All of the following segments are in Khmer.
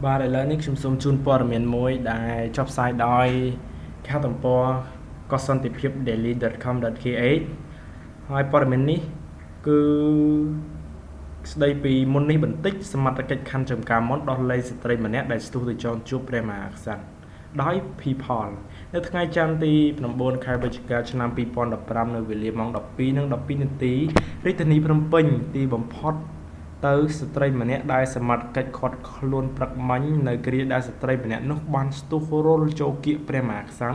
បាទឥឡូវនេះខ្ញុំសូមជូនព័ត៌មានមួយដែលចុះផ្សាយដោយគេហទំព័រកុសន្តិភាព daily.com.kh ហើយព័ត៌មាននេះគឺស្ដីពីមុននេះបន្តិចសមត្ថកិច្ចខណ្ឌចំការមនដោះលែងស្ត្រីម្នាក់ដែលស្ទុះទៅចងជួបព្រះមហាក្សត្រដោយ People នៅថ្ងៃច័ន្ទទី9 ខែវិច្ឆិកាឆ្នាំ2015នៅវេលាម៉ោង 12:12 នាទីរាជធានីភ្នំពេញទីបំផុតទៅស្ត្រីម្នាក់ដែលសមត្ថកិច្ចឃាត់ខ្លួនព្រឹកមិញនៅគ្រាដែលស្ត្រីម្នាក់នោះបានស្ទុះរលចូលគៀកព្រះមហាក្សត្រ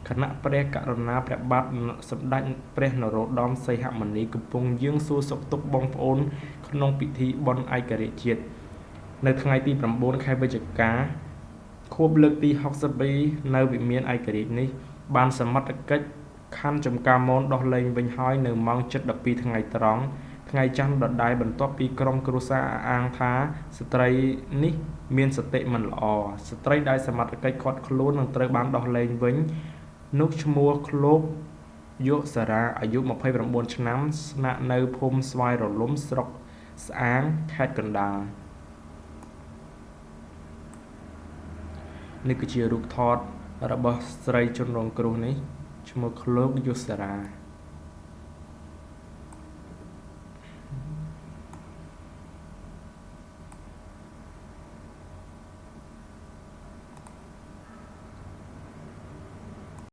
គណៈព្រះករុណាព្រះបាទសម្ដេចព្រះនរោត្តមសីហមុនីកំពុងយាងសួរសុខទុក្ខបងប្អូនក្នុងពិធីបុណ្យឯករាជ្យជាតិនៅថ្ងៃទី9 ខែវិច្ឆិកាខួបលើកទី62នៅវិមានឯករាជ្យនេះបានសមត្ថកិច្ចខណ្ឌចំការមនដោះលែងវិញហើយនៅម៉ោង 7:12 ថ្ងៃត្រង់ថ្ងៃច័ន្ទដដែលបន្ទាប់ពីក្រុមគ្រួសារអះអាងថាស្ត្រីនេះមានសតិមិនល្អស្ត្រីដែលសមត្ថកិច្ចឃាត់ខ្លួននឹងត្រូវបានដោះលែងវិញនោះឈ្មោះឃ្លោកយុសារ៉ាអាយុ29ឆ្នាំស្នាក់នៅភូមិស្វាយរលំស្រុកស្អាងខេត្តកណ្ដាលនេះគឺជារូបថតរបស់ស្រីជនរងគ្រោះនេះឈ្មោះឃ្លោកយុសារ៉ា